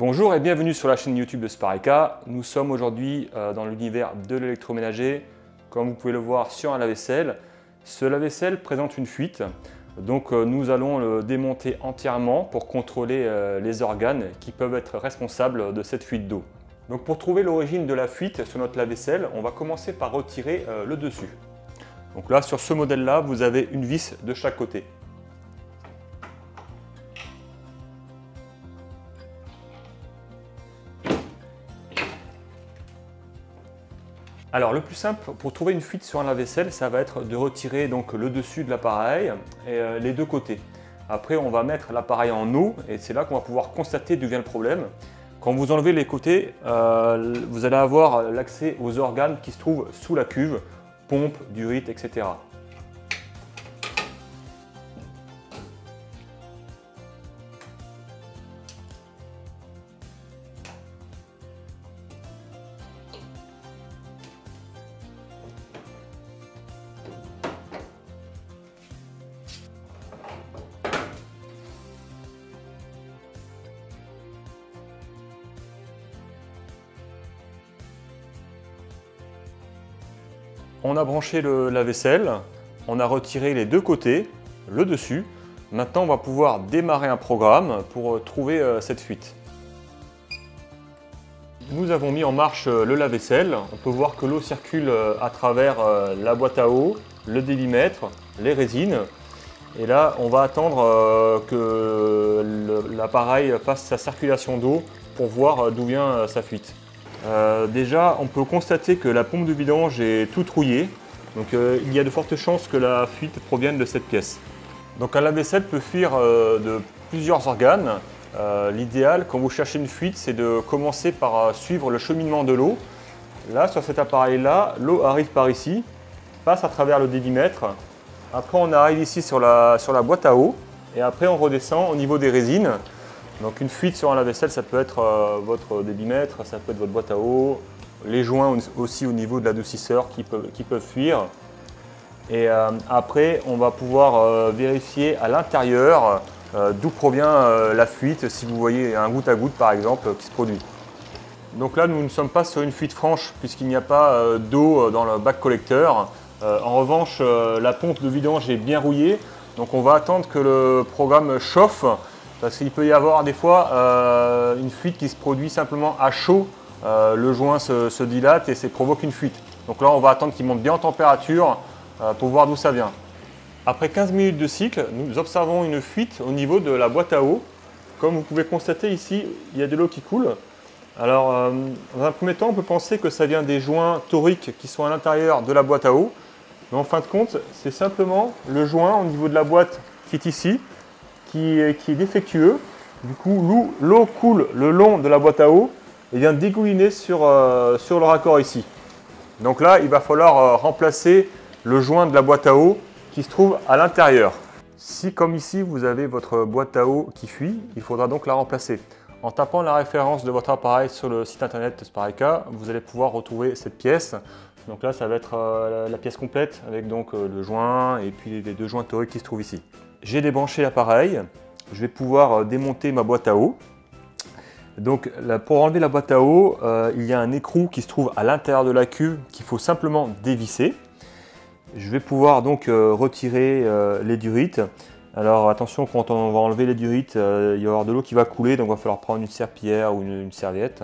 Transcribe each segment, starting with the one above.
Bonjour et bienvenue sur la chaîne YouTube de Spareka. Nous sommes aujourd'hui dans l'univers de l'électroménager. Comme vous pouvez le voir sur un lave-vaisselle, ce lave-vaisselle présente une fuite. Donc nous allons le démonter entièrement pour contrôler les organes qui peuvent être responsables de cette fuite d'eau. Donc pour trouver l'origine de la fuite sur notre lave-vaisselle, on va commencer par retirer le dessus. Donc là, sur ce modèle-là, vous avez une vis de chaque côté. Alors le plus simple pour trouver une fuite sur un lave-vaisselle, ça va être de retirer donc le dessus de l'appareil et les deux côtés. Après on va mettre l'appareil en eau et c'est là qu'on va pouvoir constater d'où vient le problème. Quand vous enlevez les côtés, vous allez avoir l'accès aux organes qui se trouvent sous la cuve, pompe, durite, etc. On a branché le lave-vaisselle, on a retiré les deux côtés, le dessus. Maintenant, on va pouvoir démarrer un programme pour trouver cette fuite. Nous avons mis en marche le lave-vaisselle. On peut voir que l'eau circule à travers la boîte à eau, le délimètre, les résines. Et là, on va attendre que l'appareil fasse sa circulation d'eau pour voir d'où vient sa fuite. Déjà, on peut constater que la pompe de vidange est toute rouillée, donc il y a de fortes chances que la fuite provienne de cette pièce. Donc un lave-vaisselle peut fuir de plusieurs organes. L'idéal, quand vous cherchez une fuite, c'est de commencer par suivre le cheminement de l'eau. Là, sur cet appareil-là, l'eau arrive par ici, passe à travers le délimètre. Après, on arrive ici sur la boîte à eau, et après on redescend au niveau des résines. Donc une fuite sur un lave-vaisselle, ça peut être votre délimètre, ça peut être votre boîte à eau, les joints aussi au niveau de l'adoucisseur qui peuvent fuir. Et après, on va pouvoir vérifier à l'intérieur d'où provient la fuite, si vous voyez un goutte à goutte par exemple qui se produit. Donc là, nous ne sommes pas sur une fuite franche puisqu'il n'y a pas d'eau dans le bac collecteur. En revanche, la pompe de vidange est bien rouillée, donc on va attendre que le programme chauffe. Parce qu'il peut y avoir des fois une fuite qui se produit simplement à chaud, le joint se dilate et ça provoque une fuite. Donc là on va attendre qu'il monte bien en température pour voir d'où ça vient. Après 15 minutes de cycle, nous observons une fuite au niveau de la boîte à eau. Comme vous pouvez constater ici, il y a de l'eau qui coule. Alors dans un premier temps on peut penser que ça vient des joints toriques qui sont à l'intérieur de la boîte à eau. Mais en fin de compte c'est simplement le joint au niveau de la boîte qui est ici. Qui est défectueux. Du coup, l'eau coule le long de la boîte à eau et vient dégouliner sur le raccord ici. Donc là, il va falloir remplacer le joint de la boîte à eau qui se trouve à l'intérieur. Si, comme ici, vous avez votre boîte à eau qui fuit, il faudra donc la remplacer. En tapant la référence de votre appareil sur le site internet de Spareka, vous allez pouvoir retrouver cette pièce. Donc là, ça va être la pièce complète avec donc le joint et puis les deux joints toriques qui se trouvent ici. J'ai débranché l'appareil, je vais pouvoir démonter ma boîte à eau. Donc pour enlever la boîte à eau, il y a un écrou qui se trouve à l'intérieur de la cuve qu'il faut simplement dévisser. Je vais pouvoir donc retirer les durites. Alors attention, quand on va enlever les durites, il va y avoir de l'eau qui va couler, donc il va falloir prendre une serpillière ou une serviette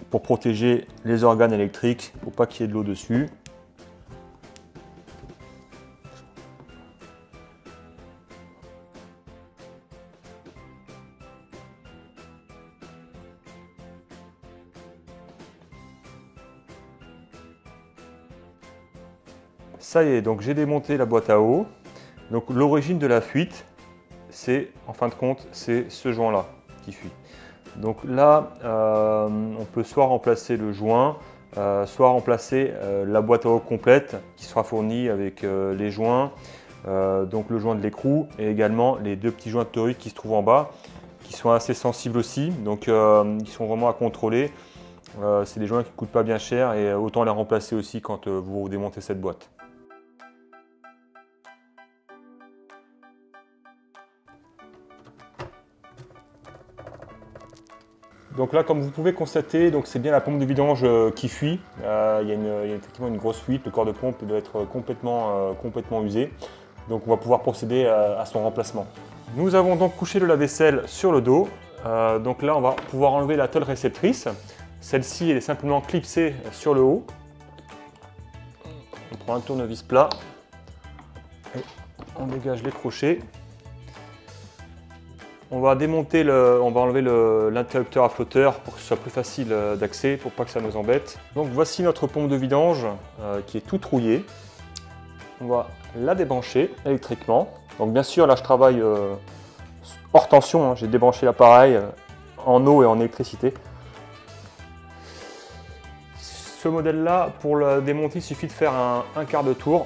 pour protéger les organes électriques, pour pas qu'il y ait de l'eau dessus. Ça y est, donc j'ai démonté la boîte à eau. Donc l'origine de la fuite, c'est en fin de compte, c'est ce joint-là qui fuit. Donc là, on peut soit remplacer le joint, soit remplacer la boîte à eau complète qui sera fournie avec les joints, donc le joint de l'écrou et également les deux petits joints toriques qui se trouvent en bas, qui sont assez sensibles aussi, donc ils sont vraiment à contrôler. C'est des joints qui ne coûtent pas bien cher et autant les remplacer aussi quand vous démontez cette boîte. Donc là, comme vous pouvez constater, c'est bien la pompe de vidange qui fuit. Il y a effectivement une grosse fuite, le corps de pompe doit être complètement usé. Donc on va pouvoir procéder à son remplacement. Nous avons donc couché le lave-vaisselle sur le dos. Donc là, on va pouvoir enlever la tôle réceptrice. Celle-ci, elle est simplement clipsée sur le haut. On prend un tournevis plat et on dégage les crochets. On va enlever l'interrupteur à flotteur pour que ce soit plus facile d'accès, pour pas que ça nous embête. Donc voici notre pompe de vidange qui est toute rouillée. On va la débrancher électriquement. Donc bien sûr, là je travaille hors tension, hein. J'ai débranché l'appareil en eau et en électricité. Ce modèle-là, pour le démonter, il suffit de faire un quart de tour.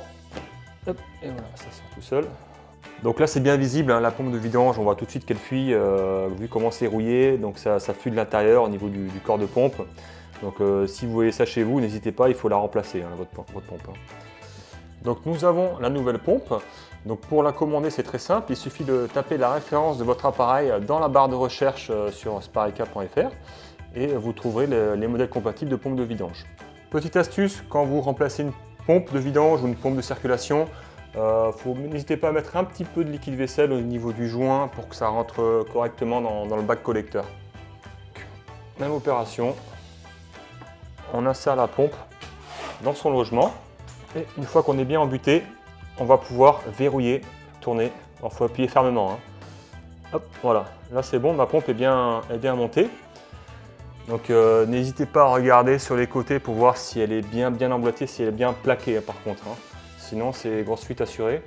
Hop, et voilà, ça sort tout seul. Donc là c'est bien visible, hein, la pompe de vidange, on voit tout de suite qu'elle fuit, vu comment c'est rouillé, donc ça fuit de l'intérieur au niveau du corps de pompe. Donc si vous voyez ça chez vous, n'hésitez pas, il faut la remplacer, hein, votre pompe. Hein. Donc nous avons la nouvelle pompe. Donc pour la commander c'est très simple, il suffit de taper la référence de votre appareil dans la barre de recherche sur spareka.fr et vous trouverez les modèles compatibles de pompe de vidange. Petite astuce, quand vous remplacez une pompe de vidange ou une pompe de circulation, n'hésitez pas à mettre un petit peu de liquide vaisselle au niveau du joint pour que ça rentre correctement dans le bac collecteur. Même opération, on insère la pompe dans son logement et une fois qu'on est bien embuté, on va pouvoir verrouiller, tourner. Il faut appuyer fermement. Hein. Hop, voilà, là c'est bon, ma pompe est bien montée. Donc n'hésitez pas à regarder sur les côtés pour voir si elle est bien emboîtée, si elle est bien plaquée par contre. Hein. Sinon c'est grosse fuite assurée.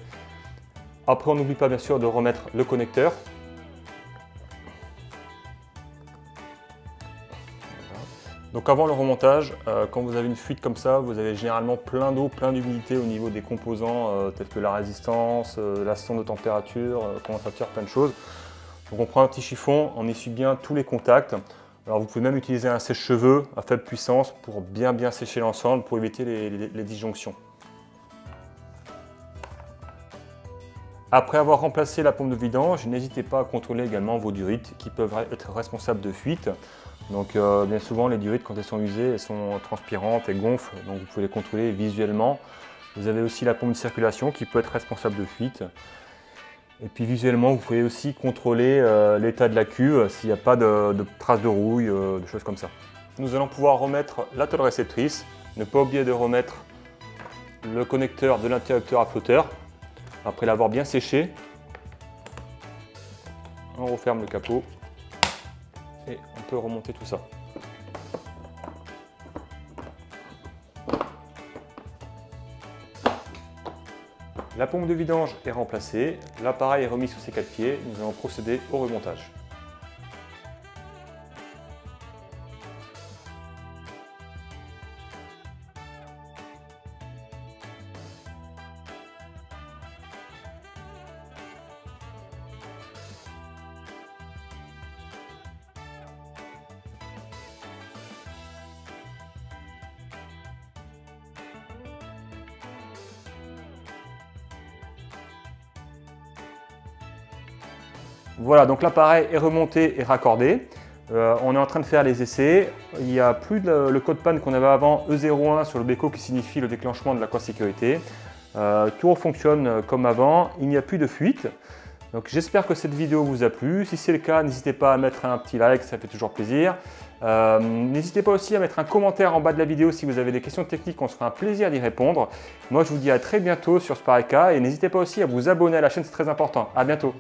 Après on n'oublie pas bien sûr de remettre le connecteur. Donc avant le remontage, quand vous avez une fuite comme ça, vous avez généralement plein d'eau, plein d'humidité au niveau des composants tels que la résistance, la sonde de température, condensateur, plein de choses. Donc on prend un petit chiffon, on essuie bien tous les contacts. Alors vous pouvez même utiliser un sèche-cheveux à faible puissance pour bien sécher l'ensemble pour éviter les disjonctions. Après avoir remplacé la pompe de vidange, n'hésitez pas à contrôler également vos durites qui peuvent être responsables de fuite. Donc bien souvent les durites quand elles sont usées, elles sont transpirantes et gonflent, donc vous pouvez les contrôler visuellement. Vous avez aussi la pompe de circulation qui peut être responsable de fuite. Et puis visuellement vous pouvez aussi contrôler l'état de la cuve s'il n'y a pas de traces de rouille, de choses comme ça. Nous allons pouvoir remettre la tôle réceptrice, ne pas oublier de remettre le connecteur de l'interrupteur à flotteur. Après l'avoir bien séché, on referme le capot et on peut remonter tout ça. La pompe de vidange est remplacée, l'appareil est remis sur ses 4 pieds, nous allons procéder au remontage. Voilà, donc l'appareil est remonté et raccordé. On est en train de faire les essais. Il n'y a plus le code panne qu'on avait avant, E01 sur le béco qui signifie le déclenchement de l'aquasécurité. Tout fonctionne comme avant, il n'y a plus de fuite. Donc j'espère que cette vidéo vous a plu. Si c'est le cas, n'hésitez pas à mettre un petit like, ça fait toujours plaisir. N'hésitez pas aussi à mettre un commentaire en bas de la vidéo si vous avez des questions techniques, on se fera un plaisir d'y répondre. Moi je vous dis à très bientôt sur Spareka et n'hésitez pas aussi à vous abonner à la chaîne, c'est très important. À bientôt.